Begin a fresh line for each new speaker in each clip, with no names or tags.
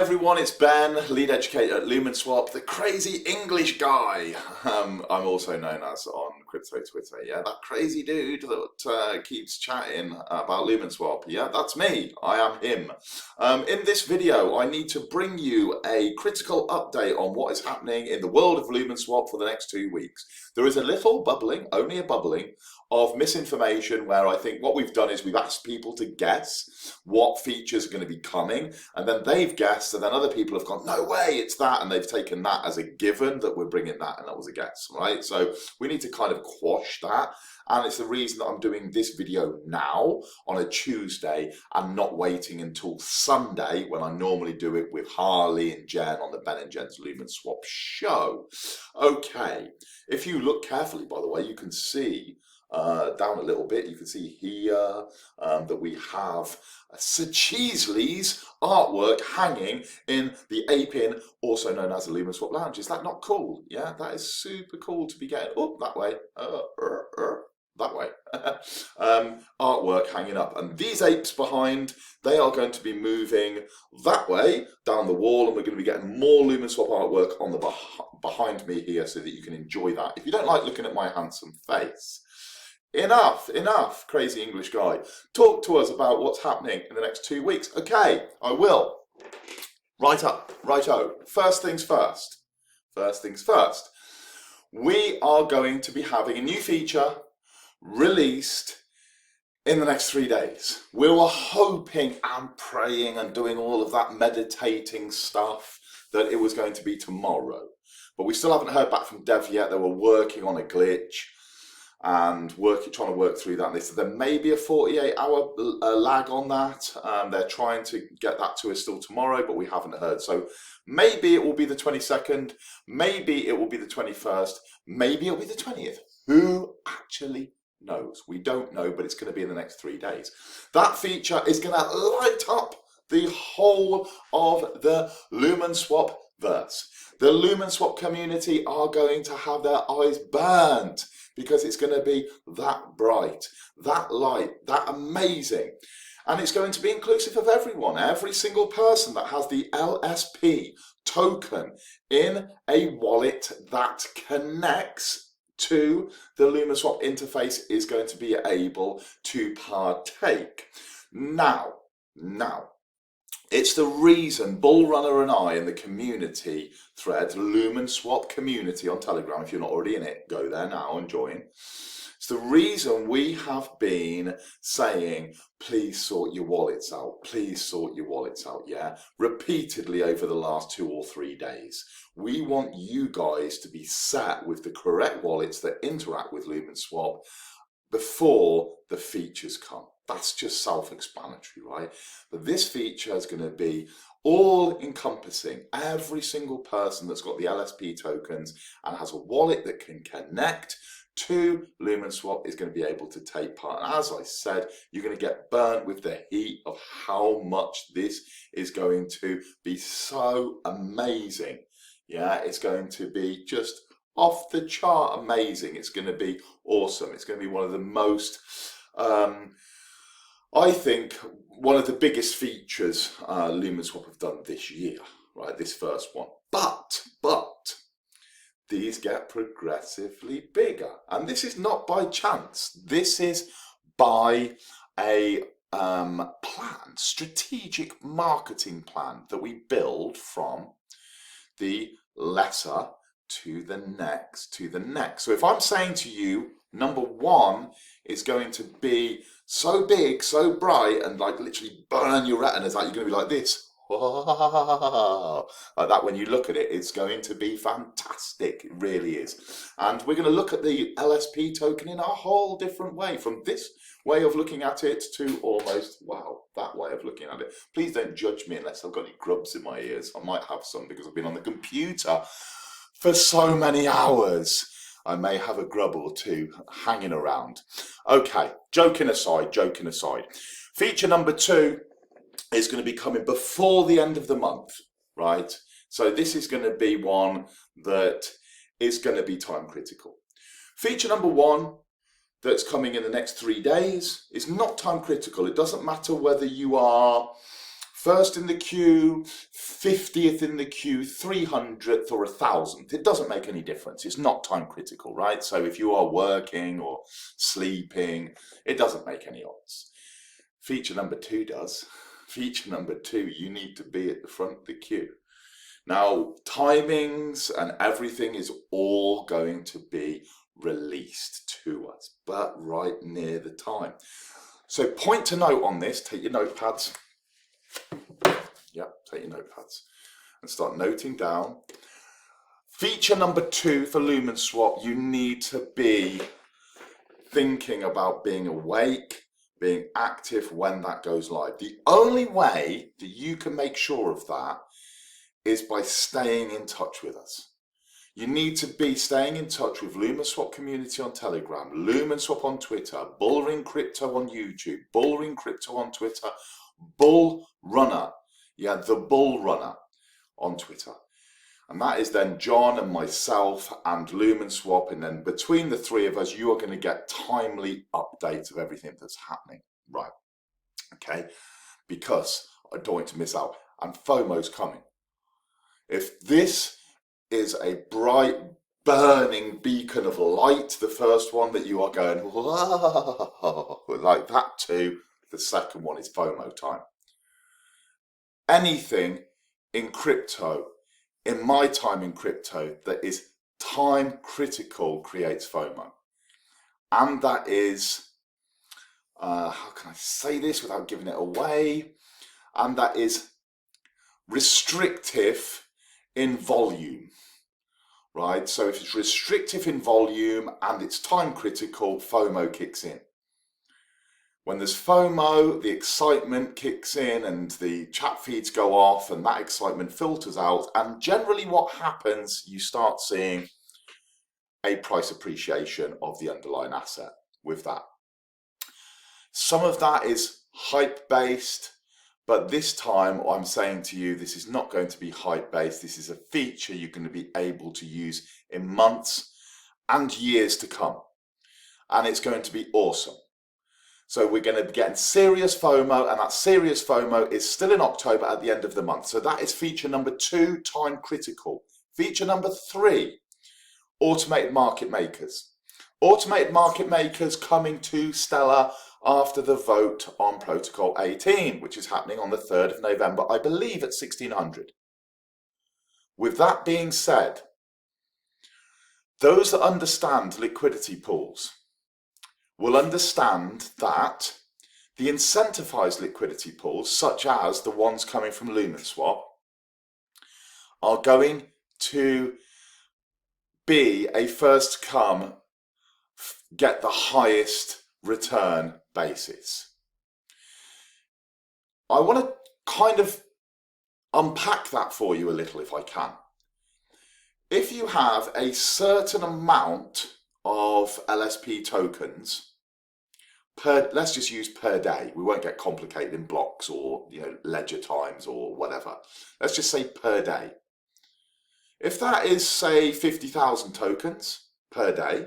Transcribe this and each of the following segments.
Everyone, it's Ben, lead educator at Lumenswap, the crazy English guy. I'm also known as on crypto Twitter. Yeah, that crazy dude that keeps chatting about Lumenswap. Yeah, that's me. I am him. In this video, I need to bring you a critical update on what is happening in the world of Lumenswap for the next 2 weeks. There is a little bubbling, only a bubbling, of misinformation where I think what we've done is we've asked people to guess what features are going to be coming, and then they've guessed, and then other people have gone, no way, it's that, and they've taken that as a given that we're bringing that, and that was a guess, right? So we need to kind of quash that, and it's the reason that I'm doing this video now on a Tuesday and not waiting until Sunday when I normally do it with Harley and Jen on the Ben and Jen's Lumenswap show. Okay, if you look carefully, by the way, you can see down a little bit, you can see here that we have Sir Cheesley's artwork hanging in the Apin, also known as the Lumenswap Lounge. Is that not cool? Yeah, that is super cool to be getting up that way. That way. Artwork hanging up, and these apes behind, they are going to be moving that way down the wall, and we're going to be getting more Lumenswap artwork on the behind me here so that you can enjoy that. If you don't like looking at my handsome face, enough, crazy English guy. Talk to us about what's happening in the next 2 weeks. Okay, I will. Righto. First things first. We are going to be having a new feature released in the next 3 days. We were hoping and praying and doing all of that meditating stuff that it was going to be tomorrow. But we still haven't heard back from Dev yet. They were working on a glitch and trying to work through that. And they said there may be a 48-hour lag on that. They're trying to get that to us still tomorrow, but we haven't heard. So maybe it will be the 22nd, maybe it will be the 21st, maybe it'll be the 20th. Who actually knows? We don't know, but it's going to be in the next 3 days. That feature is going to light up the whole of the Lumenswap verse. The Lumenswap community are going to have their eyes burnt, because it's going to be that bright, that light, that amazing. And it's going to be inclusive of everyone, every single person that has the LSP token in a wallet that connects to the Lumenswap interface is going to be able to partake. Now, it's the reason Bullrunner and I in the community thread, Lumenswap community on Telegram, if you're not already in it, go there now and join. It's the reason we have been saying, please sort your wallets out, yeah, repeatedly over the last 2 or 3 days. We want you guys to be sat with the correct wallets that interact with Lumenswap before the features come. That's just self-explanatory, right? But this feature is going to be all-encompassing. Every single person that's got the LSP tokens and has a wallet that can connect to Lumenswap is going to be able to take part. And as I said, you're going to get burnt with the heat of how much this is going to be so amazing. Yeah, it's going to be just off the chart amazing. It's going to be awesome. It's going to be one of the most, I think, one of the biggest features Lumenswap have done this year, right? This first one. But these get progressively bigger. And this is not by chance. This is by a plan, strategic marketing plan that we build from the letter to the next, So if I'm saying to you, number 1 is going to be so big, so bright, and like literally burn your retinas out, you're going to be like this. Like that when you look at it, it's going to be fantastic. It really is. And we're going to look at the LSP token in a whole different way, from this way of looking at it to almost, wow, that way of looking at it. Please don't judge me unless I've got any grubs in my ears. I might have some because I've been on the computer for so many hours. I may have a grub or two hanging around. Okay, joking aside. Feature number 2 is going to be coming before the end of the month, right? So this is going to be one that is going to be time critical. Feature number 1 that's coming in the next 3 days is not time critical. It doesn't matter whether you are First in the queue, 50th in the queue, 300th or 1000th. It doesn't make any difference. It's not time critical, right? So if you are working or sleeping, it doesn't make any odds. Feature number 2 does. Feature number 2, you need to be at the front of the queue. Now, timings and everything is all going to be released to us, but right near the time. So point to note on this, take your notepads. Yep, take your notepads and start noting down. Feature number 2 for Lumenswap, you need to be thinking about being awake, being active when that goes live. The only way that you can make sure of that is by staying in touch with us. You need to be staying in touch with Lumenswap community on Telegram, Lumenswap on Twitter, Bullring Crypto on YouTube, Bullring Crypto on Twitter, Bull Runner, yeah, the Bull Runner on Twitter. And that is then John and myself and Lumenswap, and then between the 3 of us, you are going to get timely updates of everything that's happening. Right, okay, because I don't want you to miss out, and FOMO's coming. If this is a bright, burning beacon of light, the first one that you are going, whoa, like that too, the second one is FOMO time. Anything in crypto, in my time in crypto, that is time critical creates FOMO. And that is, how can I say this without giving it away? And that is restrictive in volume, right? So if it's restrictive in volume and it's time critical, FOMO kicks in. When there's FOMO, the excitement kicks in and the chat feeds go off and that excitement filters out. And generally what happens, you start seeing a price appreciation of the underlying asset with that. Some of that is hype based, but this time I'm saying to you, this is not going to be hype based. This is a feature you're going to be able to use in months and years to come. And it's going to be awesome. So we're going to be getting serious FOMO, and that serious FOMO is still in October at the end of the month. So that is feature number 2, time critical. Feature number 3, automated market makers. Automated market makers coming to Stellar after the vote on Protocol 18, which is happening on the 3rd of November, I believe at 1600. With that being said, those that understand liquidity pools will understand that the incentivized liquidity pools, such as the ones coming from Lumenswap, are going to be a first come, get the highest return basis. I want to kind of unpack that for you a little if I can. If you have a certain amount of LSP tokens, let's just use per day. We won't get complicated in blocks or ledger times or whatever. Let's just say per day. If that is, say, 50,000 tokens per day,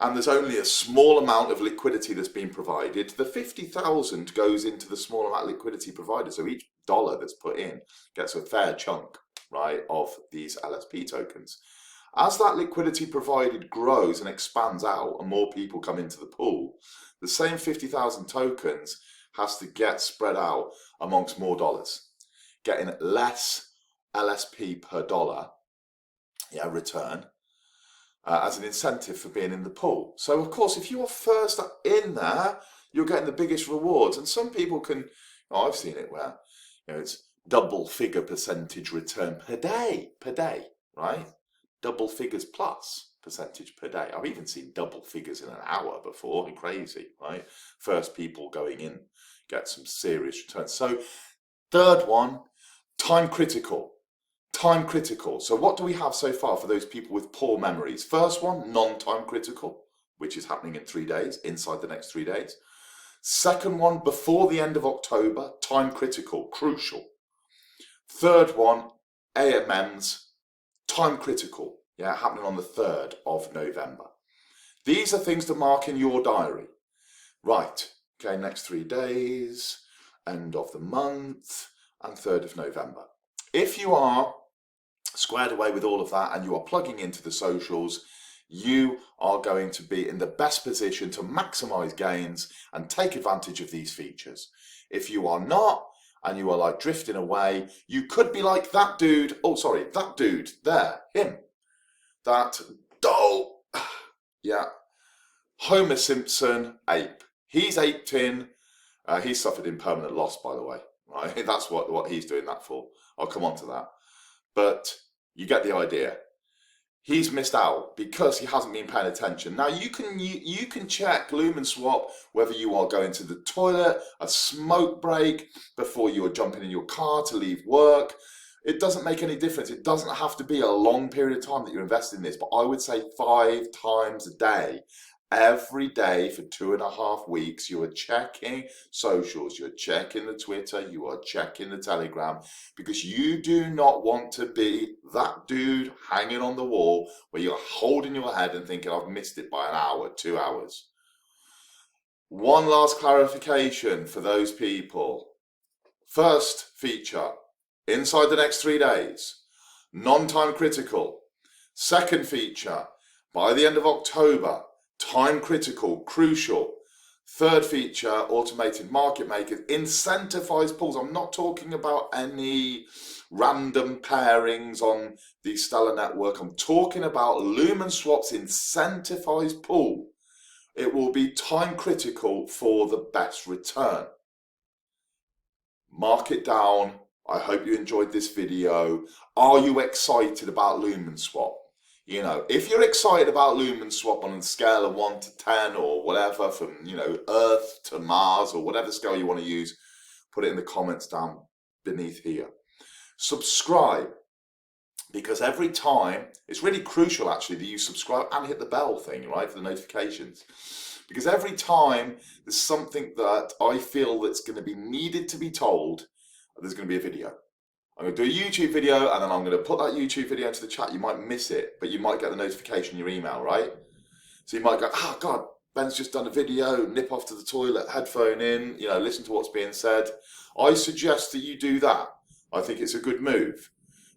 and there's only a small amount of liquidity that's been provided, the 50,000 goes into the small amount of liquidity provided. So each dollar that's put in gets a fair chunk, right, of these LSP tokens. As that liquidity provided grows and expands out and more people come into the pool, the same 50,000 tokens has to get spread out amongst more dollars, getting less LSP per dollar return as an incentive for being in the pool. So of course, if you are first in there, you're getting the biggest rewards. And some people can, I've seen it where it's double figure percentage return per day, right? Double figures plus percentage per day. I've even seen double figures in an hour before. Crazy, right? First people going in get some serious returns. So third one, time critical. Time critical. So what do we have so far for those people with poor memories? First one, non-time critical, which is happening in 3 days, inside the next 3 days. Second one, before the end of October, time critical, crucial. Third one, AMMs, time critical, happening on the 3rd of November. These are things to mark in your diary. Right, okay, next 3 days, end of the month, and 3rd of November. If you are squared away with all of that and you are plugging into the socials, you are going to be in the best position to maximize gains and take advantage of these features. If you are not, and you are like drifting away, you could be like that dude, that dude there, him, that doll, yeah, Homer Simpson ape. He's aped in, he's suffered impermanent loss, by the way, right? That's what he's doing that for. I'll come on to that. But you get the idea. He's missed out because he hasn't been paying attention. Now you can check Lumenswap whether you are going to the toilet, a smoke break, before you are jumping in your car to leave work. It doesn't make any difference. It doesn't have to be a long period of time that you're investing in this, but I would say 5 times a day. Every day for 2.5 weeks, you are checking socials, you're checking the Twitter, you are checking the Telegram, because you do not want to be that dude hanging on the wall where you're holding your head and thinking, I've missed it by an hour, 2 hours. One last clarification for those people. First feature, inside the next 3 days, non-time critical. Second feature, by the end of October, time critical, crucial. Third feature, automated market makers, incentivized pools. I'm not talking about any random pairings on the Stellar network. I'm talking about Lumenswap's incentivized pool. It will be time critical for the best return. Mark it down. I hope you enjoyed this video. Are you excited about Lumenswap? You know, if you're excited about Lumenswap on a scale of 1 to 10 or whatever, from, you know, Earth to Mars or whatever scale you want to use, put it in the comments down beneath here. Subscribe, because every time, it's really crucial actually that you subscribe and hit the bell thing, right, for the notifications. Because every time there's something that I feel that's going to be needed to be told, there's going to be a video. I'm going to do a YouTube video and then I'm going to put that YouTube video into the chat. You might miss it, but you might get the notification in your email, right? So you might go, oh God, Ben's just done a video, nip off to the toilet, headphone in, you know, listen to what's being said. I suggest that you do that. I think it's a good move.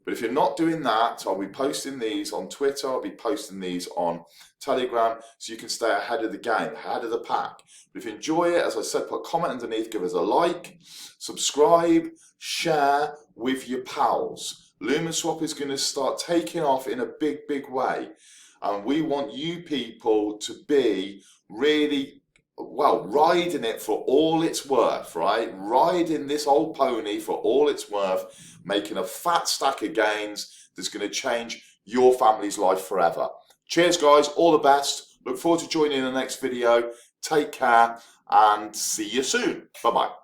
But if you're not doing that, I'll be posting these on Twitter, I'll be posting these on Telegram, so you can stay ahead of the game, ahead of the pack. But if you enjoy it, as I said, put a comment underneath, give us a like, subscribe, share with your pals. Lumenswap is going to start taking off in a big, big way. And we want you people to be really, well, riding it for all it's worth, right? Riding this old pony for all it's worth, making a fat stack of gains that's going to change your family's life forever. Cheers, guys. All the best. Look forward to joining in the next video. Take care and see you soon. Bye-bye.